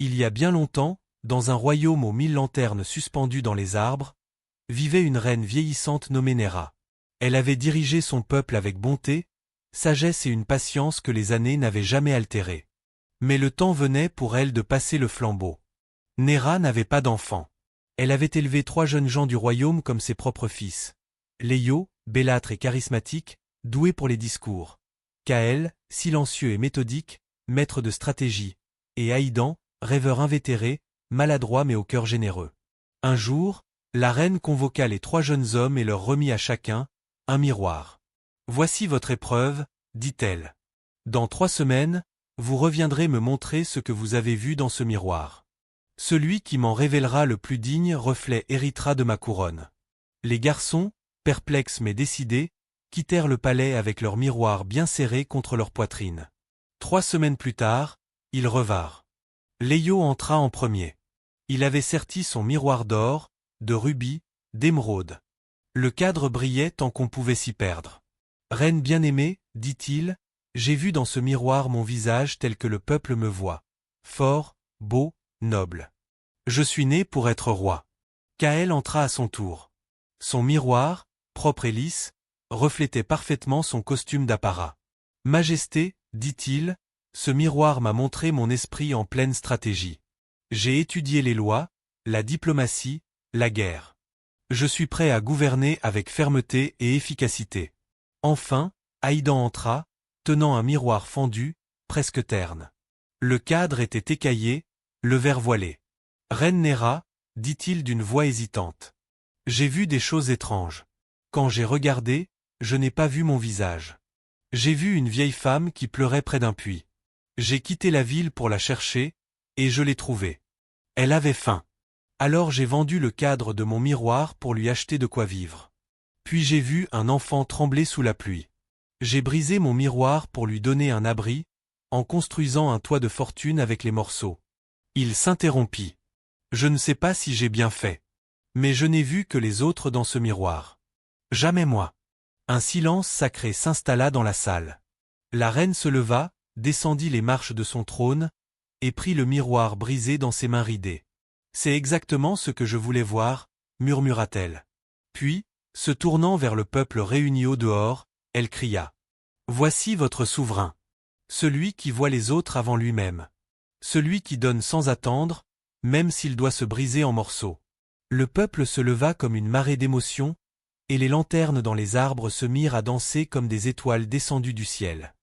Il y a bien longtemps, dans un royaume aux 1000 lanternes suspendues dans les arbres, vivait une reine vieillissante nommée Néra. Elle avait dirigé son peuple avec bonté, sagesse et une patience que les années n'avaient jamais altérées. Mais le temps venait pour elle de passer le flambeau. Néra n'avait pas d'enfant. Elle avait élevé 3 jeunes gens du royaume comme ses propres fils. Léio, bellâtre et charismatique, doué pour les discours. Kaël, silencieux et méthodique, maître de stratégie. Et Aïdan, rêveur invétéré, maladroit mais au cœur généreux. Un jour, la reine convoqua les 3 jeunes hommes et leur remit à chacun un miroir. « Voici votre épreuve, dit-elle. Dans 3 semaines, vous reviendrez me montrer ce que vous avez vu dans ce miroir. Celui qui m'en révélera le plus digne reflet héritera de ma couronne. » Les garçons, perplexes mais décidés, quittèrent le palais avec leur miroir bien serré contre leur poitrine. 3 semaines plus tard, ils revinrent. Léio entra en premier. Il avait serti son miroir d'or, de rubis, d'émeraude. Le cadre brillait tant qu'on pouvait s'y perdre. « Reine bien-aimée, dit-il, j'ai vu dans ce miroir mon visage tel que le peuple me voit. Fort, beau, noble. Je suis né pour être roi. » Kaël entra à son tour. Son miroir, propre et lisse, reflétait parfaitement son costume d'apparat. « Majesté, dit-il, ce miroir m'a montré mon esprit en pleine stratégie. J'ai étudié les lois, la diplomatie, la guerre. Je suis prêt à gouverner avec fermeté et efficacité. » Enfin, Aïdan entra, tenant un miroir fendu, presque terne. Le cadre était écaillé, le verre voilé. « Reine Néra, dit-il d'une voix hésitante. J'ai vu des choses étranges. Quand j'ai regardé, je n'ai pas vu mon visage. J'ai vu une vieille femme qui pleurait près d'un puits. J'ai quitté la ville pour la chercher, et je l'ai trouvée. Elle avait faim. Alors j'ai vendu le cadre de mon miroir pour lui acheter de quoi vivre. Puis j'ai vu un enfant trembler sous la pluie. J'ai brisé mon miroir pour lui donner un abri, en construisant un toit de fortune avec les morceaux. » Il s'interrompit. « Je ne sais pas si j'ai bien fait. Mais je n'ai vu que les autres dans ce miroir. Jamais moi. » Un silence sacré s'installa dans la salle. La reine se leva, descendit les marches de son trône, et prit le miroir brisé dans ses mains ridées. « C'est exactement ce que je voulais voir, » murmura-t-elle. Puis, se tournant vers le peuple réuni au dehors, elle cria. « Voici votre souverain. Celui qui voit les autres avant lui-même. Celui qui donne sans attendre, même s'il doit se briser en morceaux. » Le peuple se leva comme une marée d'émotions, et les lanternes dans les arbres se mirent à danser comme des étoiles descendues du ciel.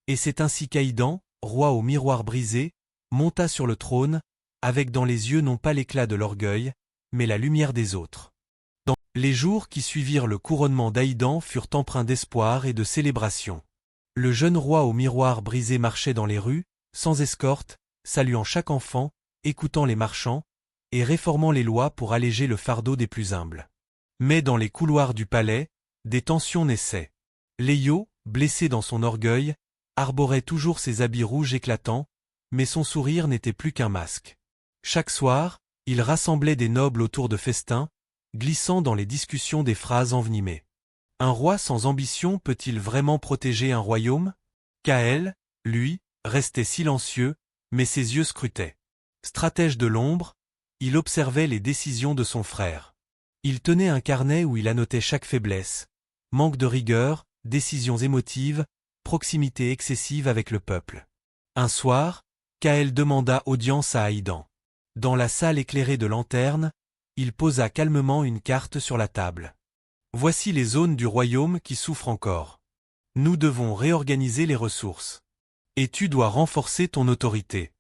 Et c'est ainsi qu'Aïdan, roi au miroir brisé, monta sur le trône, avec dans les yeux non pas l'éclat de l'orgueil, mais la lumière des autres. Les jours qui suivirent le couronnement d'Aïdan furent empreints d'espoir et de célébration. Le jeune roi au miroir brisé marchait dans les rues, sans escorte, saluant chaque enfant, écoutant les marchands, et réformant les lois pour alléger le fardeau des plus humbles. Mais dans les couloirs du palais, des tensions naissaient. Léio, blessé dans son orgueil, arborait toujours ses habits rouges éclatants, mais son sourire n'était plus qu'un masque. Chaque soir, il rassemblait des nobles autour de festins, glissant dans les discussions des phrases envenimées. Un roi sans ambition peut-il vraiment protéger un royaume? Kaël, lui, restait silencieux, mais ses yeux scrutaient. Stratège de l'ombre, il observait les décisions de son frère. Il tenait un carnet où il annotait chaque faiblesse, manque de rigueur, décisions émotives, proximité excessive avec le peuple. Un soir, Kaël demanda audience à Aïdan. Dans la salle éclairée de lanternes, il posa calmement une carte sur la table. « Voici les zones du royaume qui souffrent encore. Nous devons réorganiser les ressources. Et tu dois renforcer ton autorité.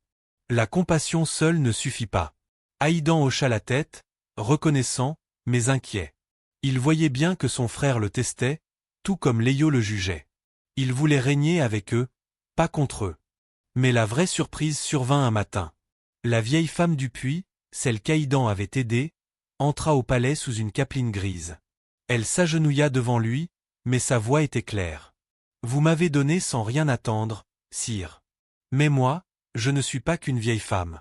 La compassion seule ne suffit pas. » Aïdan hocha la tête, reconnaissant, mais inquiet. Il voyait bien que son frère le testait, tout comme Léio le jugeait. Il voulait régner avec eux, pas contre eux. Mais la vraie surprise survint un matin. La vieille femme du puits, celle qu'Aïdan avait aidée, entra au palais sous une capeline grise. Elle s'agenouilla devant lui, mais sa voix était claire. « Vous m'avez donné sans rien attendre, sire. Mais moi, je ne suis pas qu'une vieille femme.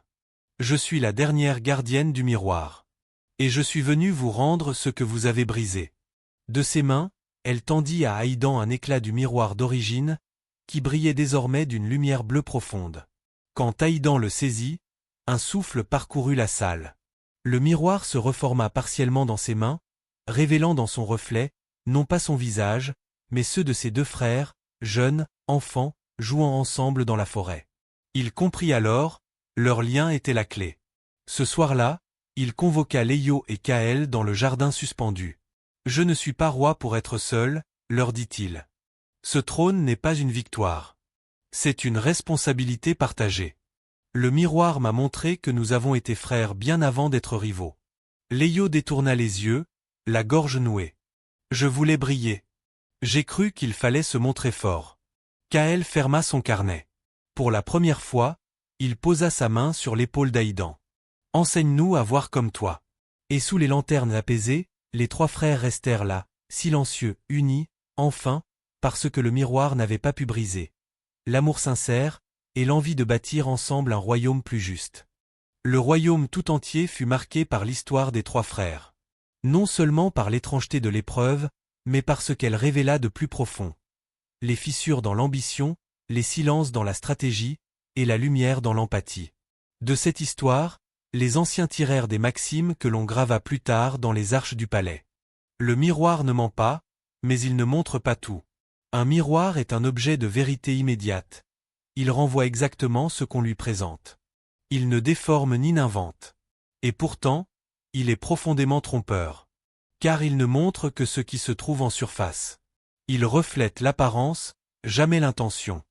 Je suis la dernière gardienne du miroir. Et je suis venue vous rendre ce que vous avez brisé. » De ses mains, elle tendit à Aïdan un éclat du miroir d'origine, qui brillait désormais d'une lumière bleue profonde. Quand Aïdan le saisit, Un souffle parcourut la salle. Le miroir se reforma partiellement dans ses mains, révélant dans son reflet, non pas son visage, mais ceux de ses deux frères, jeunes, enfants, jouant ensemble dans la forêt. Il comprit alors, leur lien était la clé. Ce soir-là, il convoqua Léo et Kaël dans le jardin suspendu. « Je ne suis pas roi pour être seul, leur dit-il. Ce trône n'est pas une victoire. C'est une responsabilité partagée. Le miroir m'a montré que nous avons été frères bien avant d'être rivaux. » Léo détourna les yeux, la gorge nouée. « Je voulais briller. J'ai cru qu'il fallait se montrer fort. » Kaël ferma son carnet. Pour la première fois, il posa sa main sur l'épaule d'Aïdan. « Enseigne-nous à voir comme toi. » Et sous les lanternes apaisées, les trois frères restèrent là, silencieux, unis, enfin, parce que le miroir n'avait pas pu briser l'amour sincère et l'envie de bâtir ensemble un royaume plus juste. Le royaume tout entier fut marqué par l'histoire des trois frères. Non seulement par l'étrangeté de l'épreuve, mais par ce qu'elle révéla de plus profond. Les fissures dans l'ambition, les silences dans la stratégie, et la lumière dans l'empathie. De cette histoire, les anciens tirèrent des maximes que l'on grava plus tard dans les arches du palais. Le miroir ne ment pas, mais il ne montre pas tout. Un miroir est un objet de vérité immédiate. Il renvoie exactement ce qu'on lui présente. Il ne déforme ni n'invente. Et pourtant, il est profondément trompeur. Car il ne montre que ce qui se trouve en surface. Il reflète l'apparence, jamais l'intention.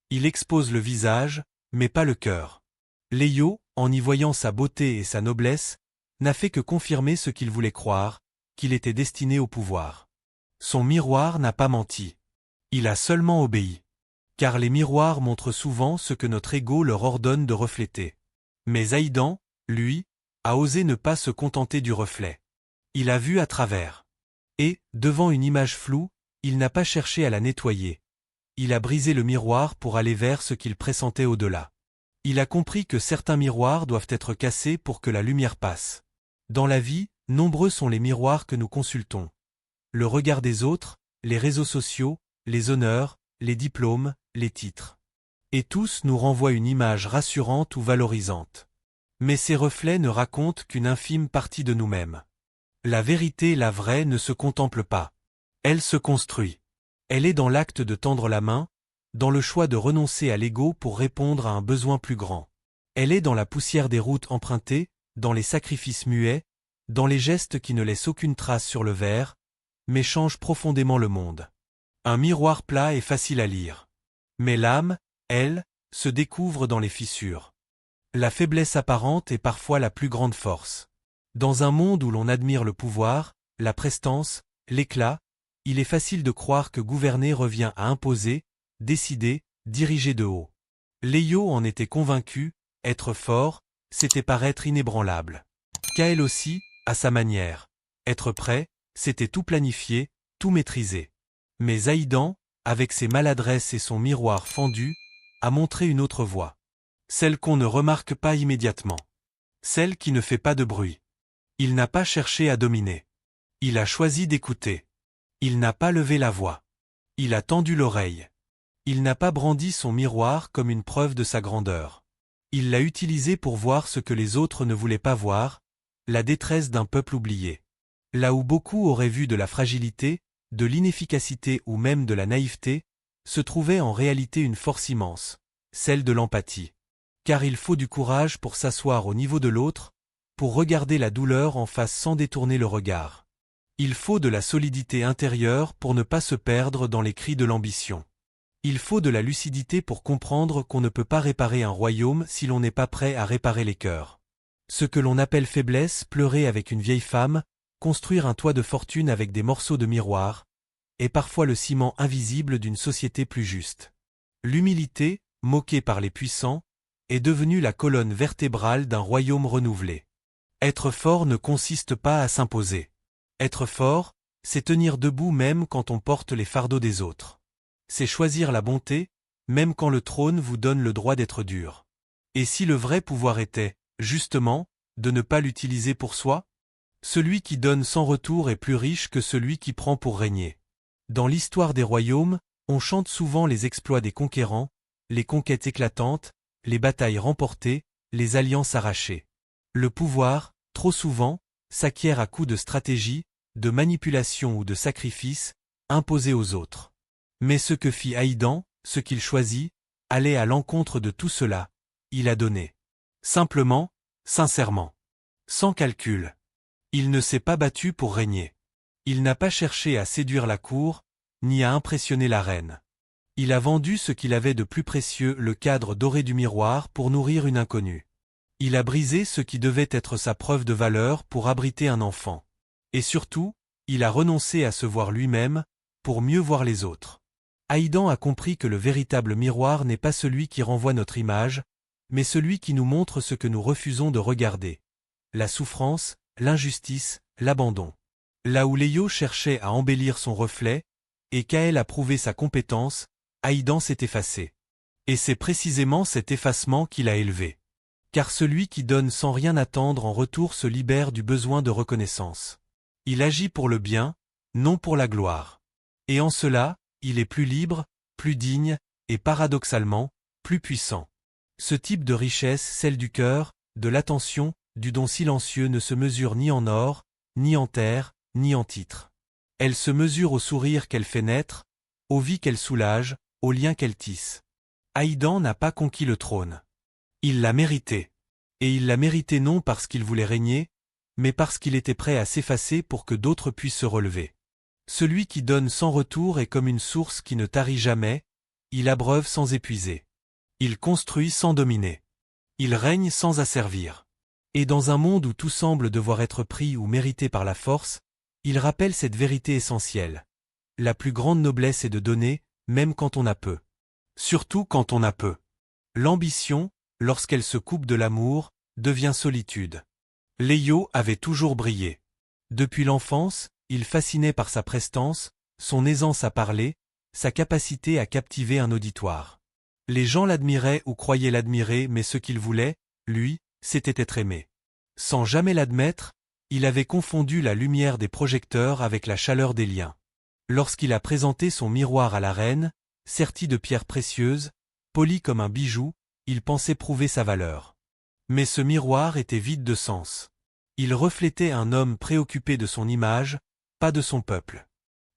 Il expose le visage, mais pas le cœur. Léo, en y voyant sa beauté et sa noblesse, n'a fait que confirmer ce qu'il voulait croire, qu'il était destiné au pouvoir. Son miroir n'a pas menti. Il a seulement obéi. Car les miroirs montrent souvent ce que notre ego leur ordonne de refléter. Mais Aïdan, lui, a osé ne pas se contenter du reflet. Il a vu à travers. Et, devant une image floue, il n'a pas cherché à la nettoyer. Il a brisé le miroir pour aller vers ce qu'il pressentait au-delà. Il a compris que certains miroirs doivent être cassés pour que la lumière passe. Dans la vie, nombreux sont les miroirs que nous consultons. Le regard des autres, les réseaux sociaux, les honneurs, les diplômes, les titres. Et tous nous renvoient une image rassurante ou valorisante. Mais ces reflets ne racontent qu'une infime partie de nous-mêmes. La vérité, la vraie, ne se contemple pas. Elle se construit. Elle est dans l'acte de tendre la main, dans le choix de renoncer à l'ego pour répondre à un besoin plus grand. Elle est dans la poussière des routes empruntées, dans les sacrifices muets, dans les gestes qui ne laissent aucune trace sur le verre, mais changent profondément le monde. Un miroir plat est facile à lire. Mais l'âme, elle, se découvre dans les fissures. La faiblesse apparente est parfois la plus grande force. Dans un monde où l'on admire le pouvoir, la prestance, l'éclat, il est facile de croire que gouverner revient à imposer, décider, diriger de haut. Léo en était convaincu, être fort, c'était paraître inébranlable. Kaël aussi, à sa manière. Être prêt, c'était tout planifier, tout maîtriser. Mais Aïdan, avec ses maladresses et son miroir fendu, a montré une autre voie. Celle qu'on ne remarque pas immédiatement. Celle qui ne fait pas de bruit. Il n'a pas cherché à dominer. Il a choisi d'écouter. Il n'a pas levé la voix. Il a tendu l'oreille. Il n'a pas brandi son miroir comme une preuve de sa grandeur. Il l'a utilisé pour voir ce que les autres ne voulaient pas voir, la détresse d'un peuple oublié. Là où beaucoup auraient vu de la fragilité, de l'inefficacité ou même de la naïveté, se trouvait en réalité une force immense, celle de l'empathie. Car il faut du courage pour s'asseoir au niveau de l'autre, pour regarder la douleur en face sans détourner le regard. Il faut de la solidité intérieure pour ne pas se perdre dans les cris de l'ambition. Il faut de la lucidité pour comprendre qu'on ne peut pas réparer un royaume si l'on n'est pas prêt à réparer les cœurs. Ce que l'on appelle faiblesse, pleurer avec une vieille femme, construire un toit de fortune avec des morceaux de miroir, est parfois le ciment invisible d'une société plus juste. L'humilité, moquée par les puissants, est devenue la colonne vertébrale d'un royaume renouvelé. Être fort ne consiste pas à s'imposer. Être fort, c'est tenir debout même quand on porte les fardeaux des autres. C'est choisir la bonté, même quand le trône vous donne le droit d'être dur. Et si le vrai pouvoir était, justement, de ne pas l'utiliser pour soi? Celui qui donne sans retour est plus riche que celui qui prend pour régner. Dans l'histoire des royaumes, on chante souvent les exploits des conquérants, les conquêtes éclatantes, les batailles remportées, les alliances arrachées. Le pouvoir, trop souvent, s'acquiert à coups de stratégie, de manipulation ou de sacrifice, imposés aux autres. Mais ce que fit Haïdan, ce qu'il choisit, allait à l'encontre de tout cela. Il a donné. Simplement, sincèrement. Sans calcul. Il ne s'est pas battu pour régner. Il n'a pas cherché à séduire la cour, ni à impressionner la reine. Il a vendu ce qu'il avait de plus précieux, le cadre doré du miroir, pour nourrir une inconnue. Il a brisé ce qui devait être sa preuve de valeur pour abriter un enfant. Et surtout, il a renoncé à se voir lui-même, pour mieux voir les autres. Haïdan a compris que le véritable miroir n'est pas celui qui renvoie notre image, mais celui qui nous montre ce que nous refusons de regarder. La souffrance, l'injustice, l'abandon. Là où Léo cherchait à embellir son reflet, et Kaël a prouvé sa compétence, Haïdan s'est effacé. Et c'est précisément cet effacement qui l'a élevé. Car celui qui donne sans rien attendre en retour se libère du besoin de reconnaissance. Il agit pour le bien, non pour la gloire. Et en cela, il est plus libre, plus digne, et paradoxalement, plus puissant. Ce type de richesse, celle du cœur, de l'attention, du don silencieux ne se mesure ni en or, ni en terre, ni en titre. Elle se mesure au sourire qu'elle fait naître, aux vies qu'elle soulage, aux liens qu'elle tisse. Haïdan n'a pas conquis le trône. Il l'a mérité. Et il l'a mérité non parce qu'il voulait régner, mais parce qu'il était prêt à s'effacer pour que d'autres puissent se relever. Celui qui donne sans retour est comme une source qui ne tarit jamais, il abreuve sans épuiser. Il construit sans dominer. Il règne sans asservir. Et dans un monde où tout semble devoir être pris ou mérité par la force, il rappelle cette vérité essentielle. La plus grande noblesse est de donner, même quand on a peu. Surtout quand on a peu. L'ambition, lorsqu'elle se coupe de l'amour, devient solitude. Léo avait toujours brillé. Depuis l'enfance, il fascinait par sa prestance, son aisance à parler, sa capacité à captiver un auditoire. Les gens l'admiraient ou croyaient l'admirer, mais ce qu'il voulait, lui, c'était être aimé. Sans jamais l'admettre, il avait confondu la lumière des projecteurs avec la chaleur des liens. Lorsqu'il a présenté son miroir à la reine, serti de pierres précieuses, poli comme un bijou, il pensait prouver sa valeur. Mais ce miroir était vide de sens. Il reflétait un homme préoccupé de son image, pas de son peuple.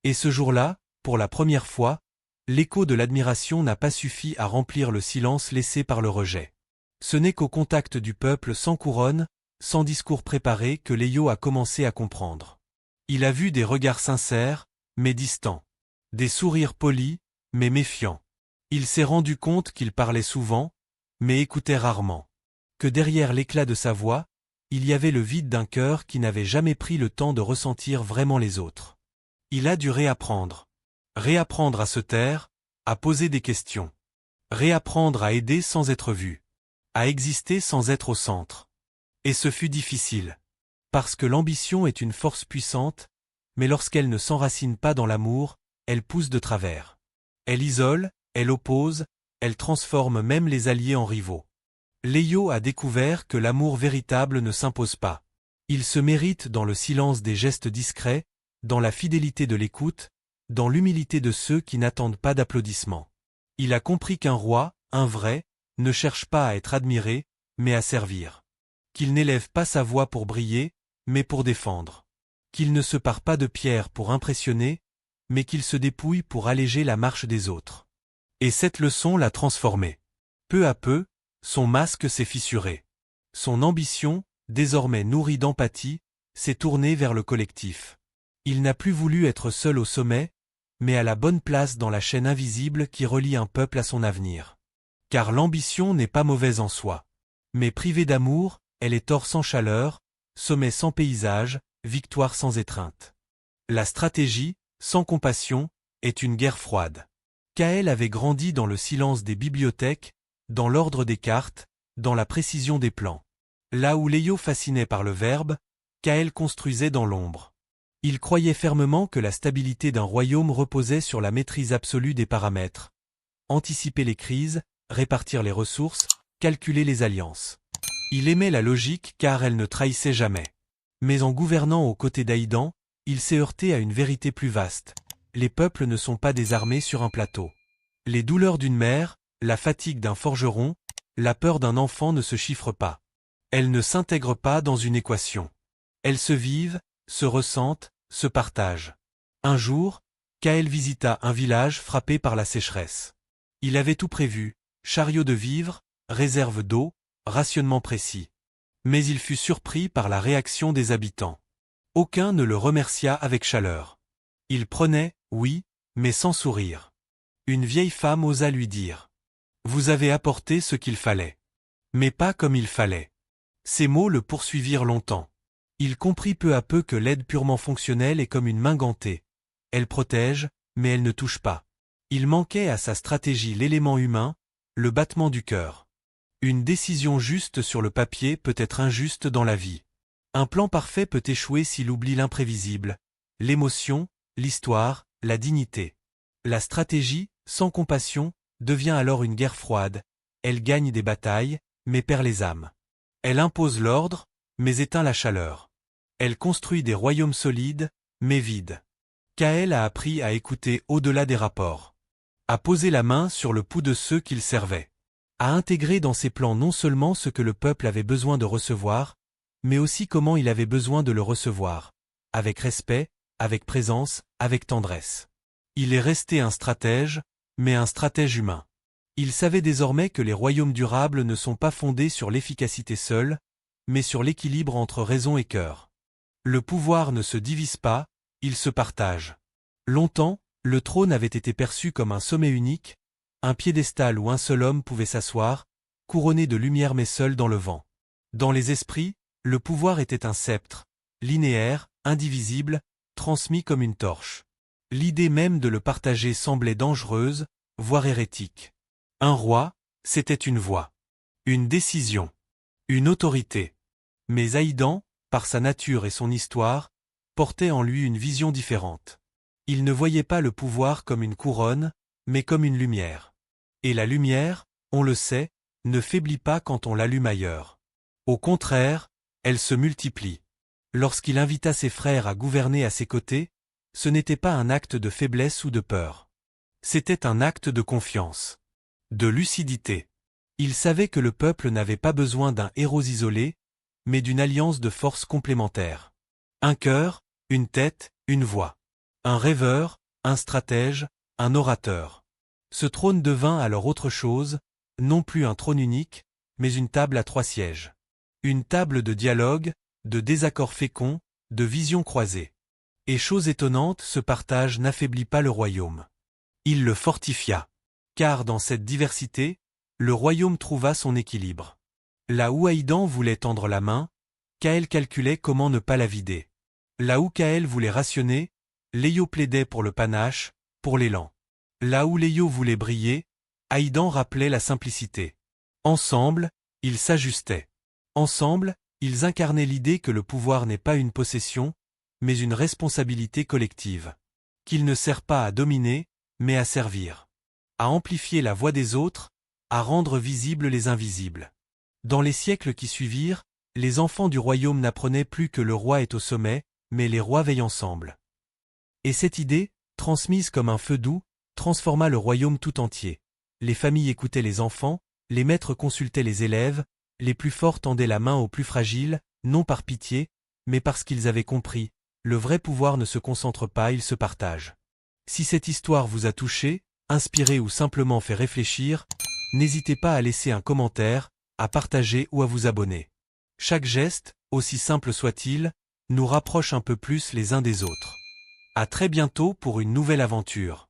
Et ce jour-là, pour la première fois, l'écho de l'admiration n'a pas suffi à remplir le silence laissé par le rejet. Ce n'est qu'au contact du peuple sans couronne, sans discours préparé que Léo a commencé à comprendre. Il a vu des regards sincères, mais distants. Des sourires polis, mais méfiants. Il s'est rendu compte qu'il parlait souvent, mais écoutait rarement. Que derrière l'éclat de sa voix, il y avait le vide d'un cœur qui n'avait jamais pris le temps de ressentir vraiment les autres. Il a dû réapprendre. Réapprendre à se taire, à poser des questions. Réapprendre à aider sans être vu. À exister sans être au centre. Et ce fut difficile. Parce que l'ambition est une force puissante, mais lorsqu'elle ne s'enracine pas dans l'amour, elle pousse de travers. Elle isole, elle oppose, elle transforme même les alliés en rivaux. Léo a découvert que l'amour véritable ne s'impose pas. Il se mérite dans le silence des gestes discrets, dans la fidélité de l'écoute, dans l'humilité de ceux qui n'attendent pas d'applaudissements. Il a compris qu'un roi, un vrai, ne cherche pas à être admiré, mais à servir. Qu'il n'élève pas sa voix pour briller, mais pour défendre. Qu'il ne se pare pas de pierre pour impressionner, mais qu'il se dépouille pour alléger la marche des autres. Et cette leçon l'a transformé. Peu à peu, son masque s'est fissuré. Son ambition, désormais nourrie d'empathie, s'est tournée vers le collectif. Il n'a plus voulu être seul au sommet, mais à la bonne place dans la chaîne invisible qui relie un peuple à son avenir. Car l'ambition n'est pas mauvaise en soi. Mais privée d'amour, elle est or sans chaleur, sommet sans paysage, victoire sans étreinte. La stratégie, sans compassion, est une guerre froide. Kaël avait grandi dans le silence des bibliothèques, dans l'ordre des cartes, dans la précision des plans. Là où Léo fascinait par le verbe, Kaël construisait dans l'ombre. Il croyait fermement que la stabilité d'un royaume reposait sur la maîtrise absolue des paramètres. Anticiper les crises, répartir les ressources, calculer les alliances. Il aimait la logique car elle ne trahissait jamais. Mais en gouvernant aux côtés d'Haïdan, il s'est heurté à une vérité plus vaste. Les peuples ne sont pas des armées sur un plateau. Les douleurs d'une mère, la fatigue d'un forgeron, la peur d'un enfant ne se chiffre pas. Elle ne s'intègre pas dans une équation. Elles se vivent, se ressentent, se partagent. Un jour, Kaël visita un village frappé par la sécheresse. Il avait tout prévu, chariot de vivres, réserve d'eau, rationnement précis. Mais il fut surpris par la réaction des habitants. Aucun ne le remercia avec chaleur. Il prenait, oui, mais sans sourire. Une vieille femme osa lui dire. Vous avez apporté ce qu'il fallait. Mais pas comme il fallait. Ces mots le poursuivirent longtemps. Il comprit peu à peu que l'aide purement fonctionnelle est comme une main gantée. Elle protège, mais elle ne touche pas. Il manquait à sa stratégie l'élément humain, le battement du cœur. Une décision juste sur le papier peut être injuste dans la vie. Un plan parfait peut échouer s'il oublie l'imprévisible, l'émotion, l'histoire, la dignité. La stratégie, sans compassion, devient alors une guerre froide. Elle gagne des batailles, mais perd les âmes. Elle impose l'ordre, mais éteint la chaleur. Elle construit des royaumes solides, mais vides. Kaël a appris à écouter au-delà des rapports. À poser la main sur le pouls de ceux qu'il servait. À intégrer dans ses plans non seulement ce que le peuple avait besoin de recevoir, mais aussi comment il avait besoin de le recevoir. Avec respect, avec présence, avec tendresse. Il est resté un stratège, mais un stratège humain. Il savait désormais que les royaumes durables ne sont pas fondés sur l'efficacité seule, mais sur l'équilibre entre raison et cœur. Le pouvoir ne se divise pas, il se partage. Longtemps, le trône avait été perçu comme un sommet unique, un piédestal où un seul homme pouvait s'asseoir, couronné de lumière mais seul dans le vent. Dans les esprits, le pouvoir était un sceptre, linéaire, indivisible, transmis comme une torche. L'idée même de le partager semblait dangereuse, voire hérétique. Un roi, c'était une voix. Une décision. Une autorité. Mais Aïdan, par sa nature et son histoire, portait en lui une vision différente. Il ne voyait pas le pouvoir comme une couronne, mais comme une lumière. Et la lumière, on le sait, ne faiblit pas quand on l'allume ailleurs. Au contraire, elle se multiplie. Lorsqu'il invita ses frères à gouverner à ses côtés, ce n'était pas un acte de faiblesse ou de peur. C'était un acte de confiance. De lucidité. Il savait que le peuple n'avait pas besoin d'un héros isolé, mais d'une alliance de forces complémentaires. Un cœur, une tête, une voix. Un rêveur, un stratège, un orateur. Ce trône devint alors autre chose, non plus un trône unique, mais une table à 3 sièges. Une table de dialogue, de désaccords féconds, de visions croisées. Et chose étonnante, ce partage n'affaiblit pas le royaume. Il le fortifia. Car dans cette diversité, le royaume trouva son équilibre. Là où Aïdan voulait tendre la main, Kaël calculait comment ne pas la vider. Là où Kaël voulait rationner, Léo plaidait pour le panache, pour l'élan. Là où Léo voulait briller, Aïdan rappelait la simplicité. Ensemble, ils s'ajustaient. Ensemble, ils incarnaient l'idée que le pouvoir n'est pas une possession, mais une responsabilité collective. Qu'il ne sert pas à dominer, mais à servir. À amplifier la voix des autres, à rendre visibles les invisibles. Dans les siècles qui suivirent, les enfants du royaume n'apprenaient plus que le roi est au sommet, mais les rois veillent ensemble. Et cette idée, transmise comme un feu doux, transforma le royaume tout entier. Les familles écoutaient les enfants, les maîtres consultaient les élèves, les plus forts tendaient la main aux plus fragiles, non par pitié, mais parce qu'ils avaient compris, le vrai pouvoir ne se concentre pas, il se partage. Si cette histoire vous a touché, inspiré ou simplement fait réfléchir, n'hésitez pas à laisser un commentaire, à partager ou à vous abonner. Chaque geste, aussi simple soit-il, nous rapproche un peu plus les uns des autres. À très bientôt pour une nouvelle aventure.